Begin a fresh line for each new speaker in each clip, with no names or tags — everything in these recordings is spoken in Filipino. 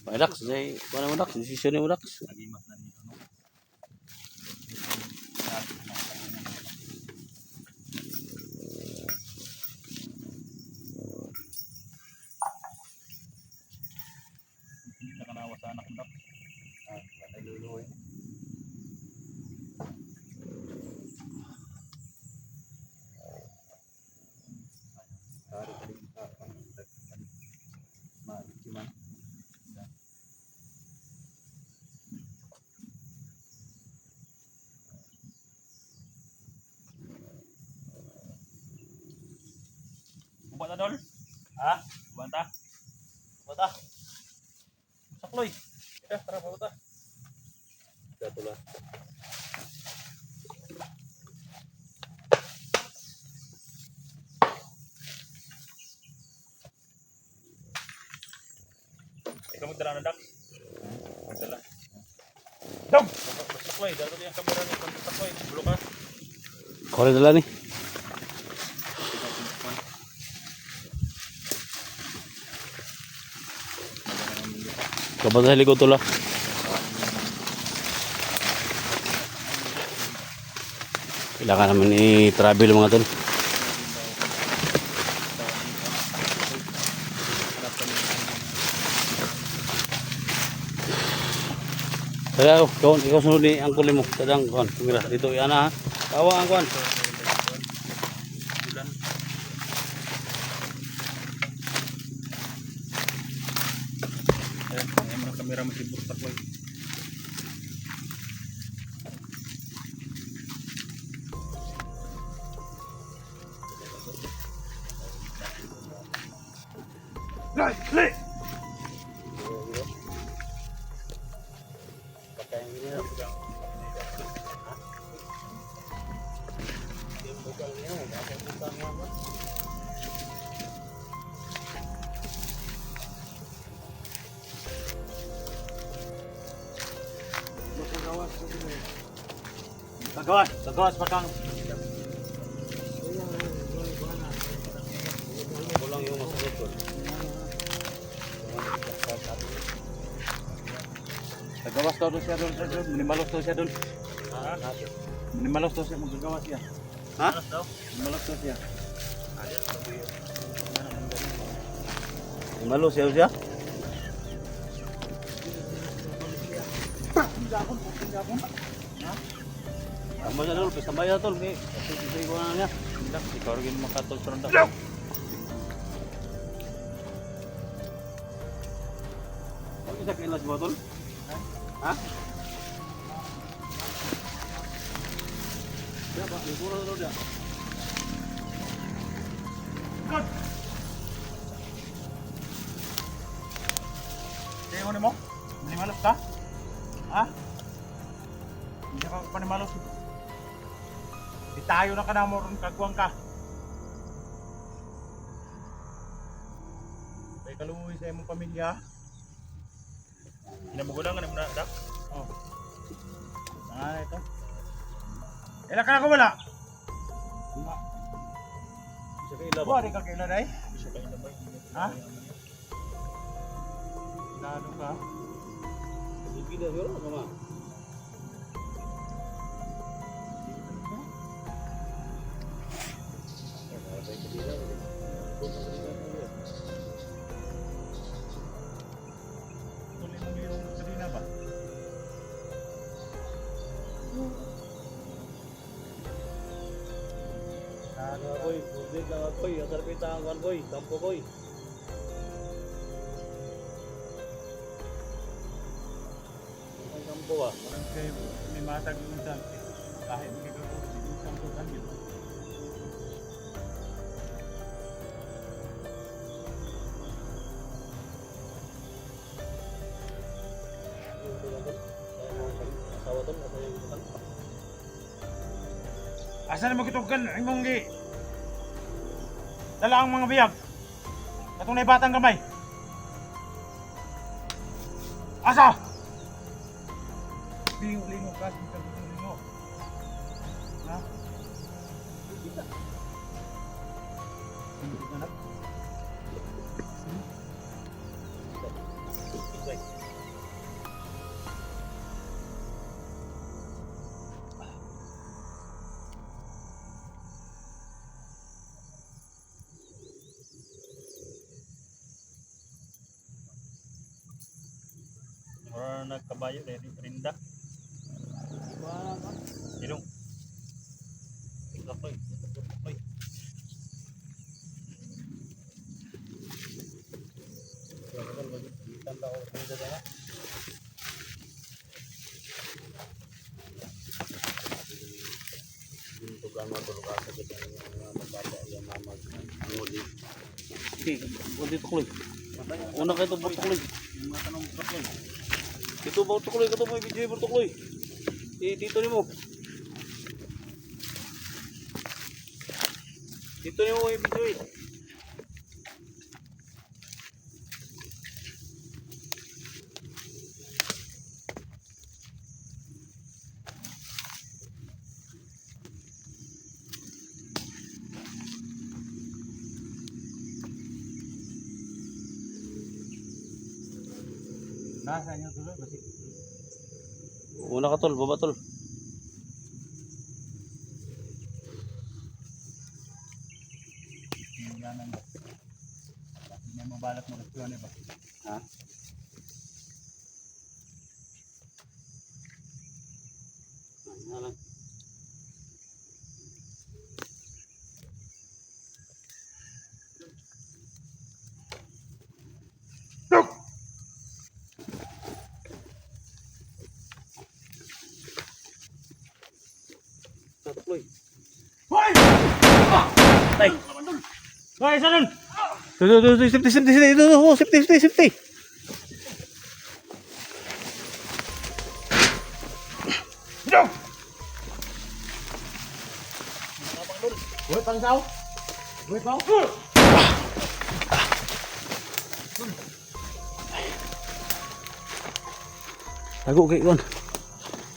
Relax, say, ano mo relax, decision mo relax.
Nagimat na niyo, no? Hindi na kanawa sa anak mo. Patay luluoy. Buat na dol? Ha? Banta? Banta? Sakloy. Ya, tara banta. Dito lang. Ikaw magdala na dak. Magdala. Dog! Sakloy, dito yung kamera ni Sakloy. Bulo ka.
Kore dala ni. Kapag sa helikopter lah. Kailangan naman i-travel mga tol. Kaya kawan, ikaw sunod ni ang kulim mo. Tadang kawan, tumira dito yan ha. Tawa ang kawan.
Ayan mga kamera masibur Sakloy. Right. Sagawas pakang.
Pulang yung masakit tol.
Sagawas daw siya doon. Minimalos daw siya doon. Minimalos daw siya magagawa siya.
Ha?
Minimalos daw siya.
Malo siya. Tama na tol, pesta maya tol. Kasi ko na niya.
Ikaw rin makatol sa ronda.
Ano sa kailas mo tol? Ha? Ya pak, kurang tol dia.
Kaya mo? Minimalos ka? Ha? Hindi ka panimalos. Di tayo na ka na mo ron kagwang ka. Kaya kaluwi sa imong pamilya. Inamugulang ka na muna, Dak? Oo. Ito. Ilan ka na kumala?
Bisa kaila ba?
Buwan ka kailan ay?
Bisa kaila ba?
Ha? Lalo ka?
Gila siguro sama.
Tuloy mo yung kanina ba?
Ano boy, budig lang boy, asar pitangan boy, kampo boy. Ang kampo ah.
Kaya may matag yung saan. Kahit hindi ka kuro, isang tukan yun.
Asawa tol, asa yung utang.
Asa na magitugan imong gi? Dala ang mga biyag. Katong naibatang gamay. Asa? Lingo ka, lingo. Ha? Kita. Hindi ka na. Orang nagkabayo dari Rinda. Ilong. Kapoy. Kapoy. Tanda ko sa dala. Untuk gambar berkata kita membaca yang mama ngudi.
Ngudi tuloy. Una kayo ito tuloy. Ito ba tuloy? Ito mo i-video mo tuloy. Dito ni mo. Dito ni mo i-video.
Nasa nyo tuloy kasi
Una ka tol, baba tol.
nangyanan ba? Hindi mo balak mo restaurant ba?
Ha? Ano lang. Tuloy.
Hoy!
Tay.
Hoy, salon!
Safety.
Go! Hoy, pangsaw! Hoy, pao!
Tago kay kon.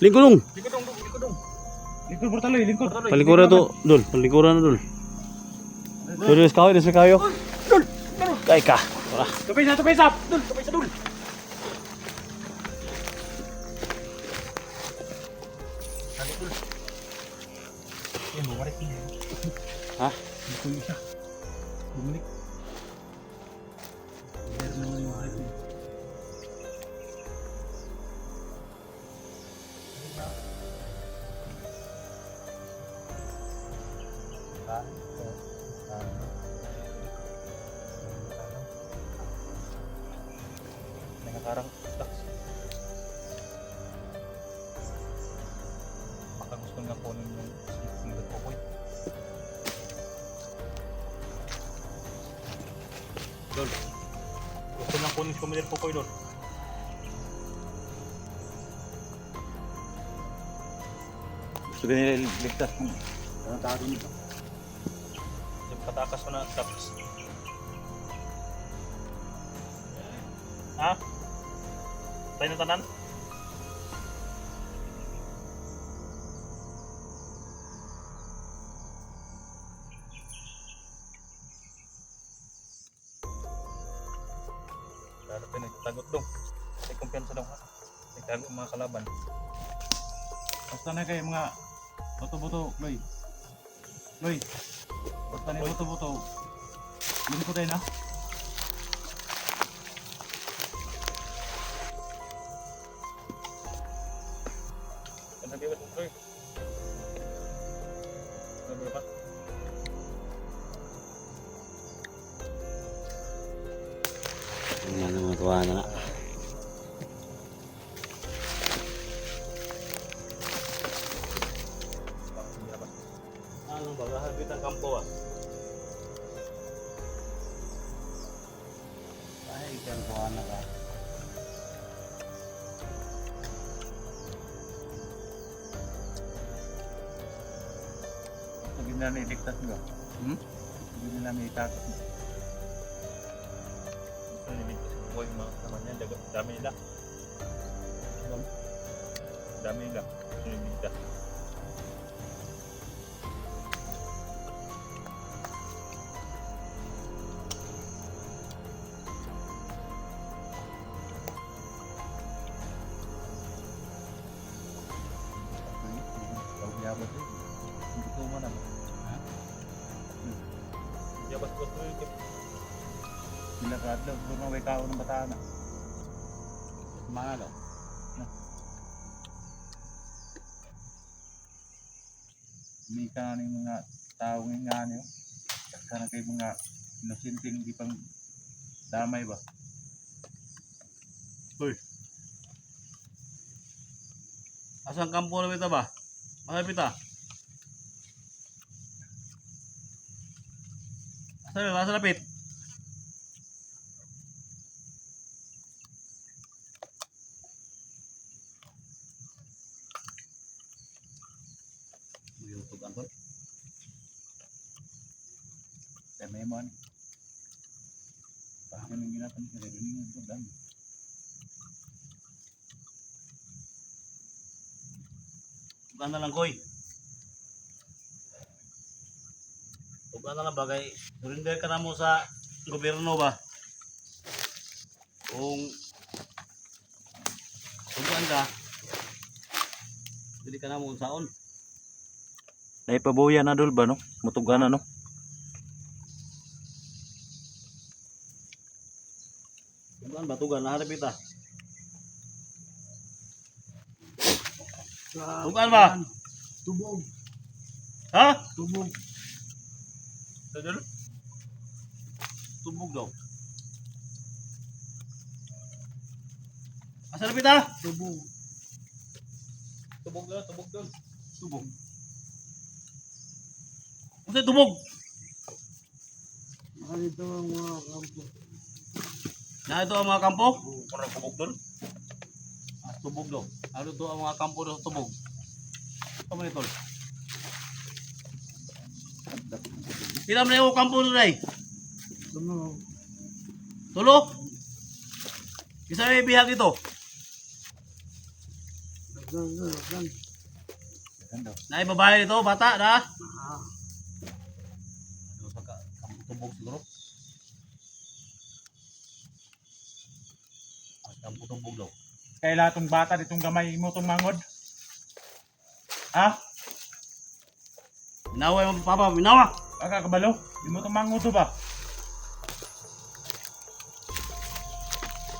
Lingkod
Likod dong. Likod bertaloy, likod.
Palikuran to, dul. Palikuran na dul. Terus kayo.
Dul!
Kay ka. Wala.
Tupay sa! Dul! Tupay sa dul! Sakit dul. Yan, bumarik niya.
Ha?
Ito isa. Bumalik. Meron naman yung bumarik niya. Nakakarang tax. Baka gusto nga kunin yung single pokoy. Dol. Gusto lang kunin si Kumilir Pokoy dol.
Gusto nila ligtas.
Anong tago nito? Yung patakas ko na tapos. Ha? Tayo na tanan? Lalo pa nagtagot dong. May kumpiyansa dong ha. Nagtago ang mga kalaban. Basta na kayo mga buto-buto, Loy. Basta na buto-buto. Yun ko tayo na. Ano ba yung Loy? Ano ba?
Yan ang mga tuwa na. Ano ba? Kahapit ang kampo ah. Ay, kang tuwa na ka.
Hindi na iligtas mo. Hindi na iligtas mo. Gusto niligtas mo yung mga naman yan. Dami nila. Dami nila. Gusto niligtas. Yabas eh. Hindi ko man naman. Ha? Yabas ko ito eh. Bilakad lang. Doon ang way kao ng bataan na.
Mga
Hindi ka ng mga taong nga niyo. Kana kay mga inosenteng di pang damay ba?
Uy. Asang kampo na bita ba? Malapit ah. Asa lapit? YouTube ang tol.
May mo ani. Bakit nang ginatan sa reading ng dami.
Tugan na lang koy. Tugan na lang bagay. Surrender ka na mo sa gobyerno ba? Kung tugan ka, pwede ka na mo unsaon.
Naipabuya na dul ba no? Mutugan na no?
Tugan ba? Tugan na harapit ah. Tugan ba?
Tubog.
Ha?
Tubog.
Tadalo? Tubog daw. Asa lapit ah?
Tubog.
Tubog daw, tubog daw. Tubog. Ano tubog?
Ito ang mga kampo.
Na ito ang mga kampo? Parang tubog doon. Ah, tubog daw. Ano to ang mga kampo doon sa tubog? Ito mo nito. Pila mo na yung kampo doon ay? Tulo? Isa may bihag ito. Na babae nito, bata na? Ano sa kampo tubog siguro? Kampo tubog daw.
Kaya tong bata ditong gamay mo tong mangod. Ha?
Minaway mo papa, minawa!
Aga kabalo? Di mo tong mangod to ba?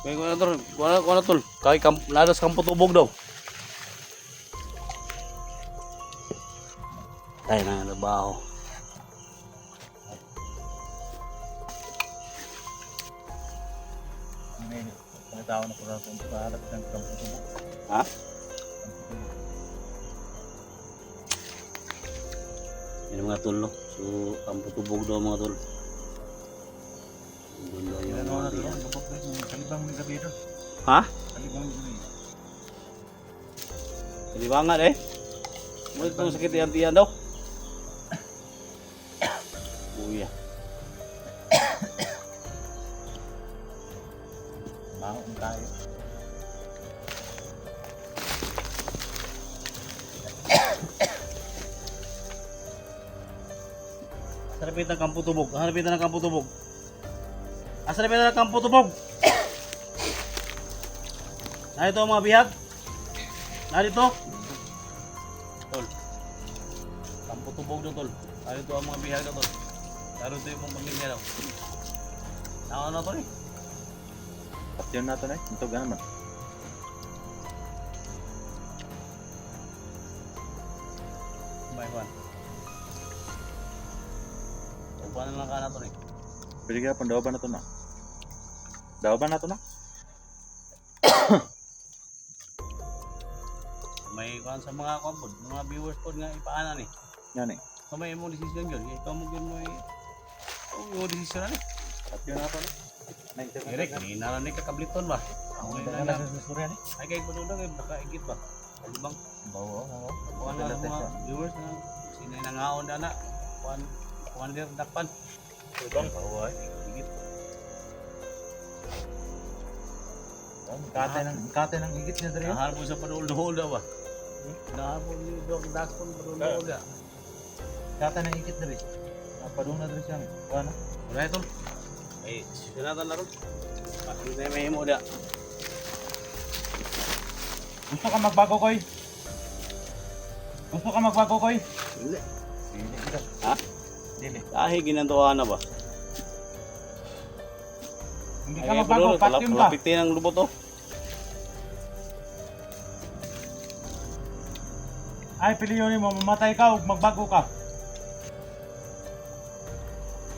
Kaya ko na tol, kuha na tol. Kaya nadas kampo tubog daw. Tayo na nabaho.
May tao na pura kung pahalap ng kampo tubog.
Ha? Yan mga tol, no? So, kampo tubog daw mga tol. Doon daw yung
Ano
mga
na to?
diyan.
Kalibang may gabi doon.
Ha?
Kalibang may gabi.
Kalibangan eh. Mulit itong sakit yan daw. Uya.
Maong tayo.
Hanapitan ng kampo tubog. Hanapitan ng kampo tubog. Asa na ng kampo tubog? Narito ang mga bihag. Narito. Tol. Kampo tubog doon tol. Narito ang mga bihag na tol. Narito yung mga pamilya daw. Nakaw na tol eh.
Patyon na to na eh. Ito ganaman.
Bye Juan. Upan na lang ka na tol eh.
Pwede ka pang dawaban na to na. Dawaban na to na.
May kuhan sa mga kompod, mga viewers pod nga ipaanan eh.
Yan eh.
So may imong desisyon yun. Ikaw mo yun mo eh. Yung desisyon na eh.
Patyon na to na.
Eric, ni naranig ka kabliton ba?
Ako
Ay,
na lang sa surya ni.
ay kay puno na kay baka igit ba? Alibang.
Bawo ako.
Kuhan na ang mga viewers na sino yung nangaon na na. Kuhan din dakpan.
Ibang bawo ay.
Igit.
Kate ng higit niya dali.
Nahal po sa padul-duhol daw ba? Nahal po ni Dok Dakpon padul-duhol da.
Kate ng higit dali. Napadung na dali siya. Kuha na.
Wala ito. Ay, sinatan na ron. Hindi na may himo da.
Gusto ka magbago koy? Gusto ka magbago koy?
Hindi.
Dili kita.
Ha?
Dili.
Dahil ginantuwa na ba?
Hindi ka magbago, patyon ka.
Lapitin ang lubot to.
Ay, piliyonin mo, mamatay ka o magbago ka.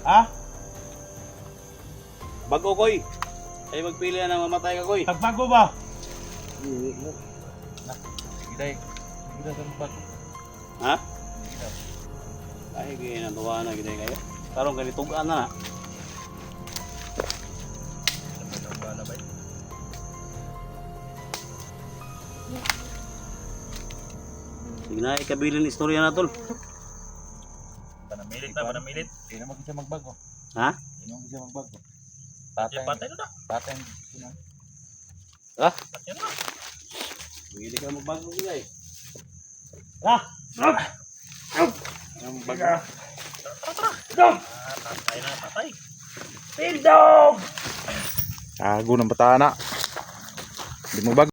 Ha?
Bago, Koy. Ay magpili na mamatay ka, Koy.
Magbago ba?
Sige day. Sige daw sa magbago.
Ha? Ay, ginatuwa na gini kayo. Karong ganitugaan na na. Sige na, ikabilin istorya na tol.
Panamilit na, panamilit.
Hindi naman siya magbago.
Ha?
Hindi naman siya magbago.
Patay na na.
Patay ang decision.
Ha?
Patay na.
Hindi ka magbago sila eh.
Ha?
Ang bago.
Patay na, patay. Tildog!
Tago ng bata na. Hindi magbago.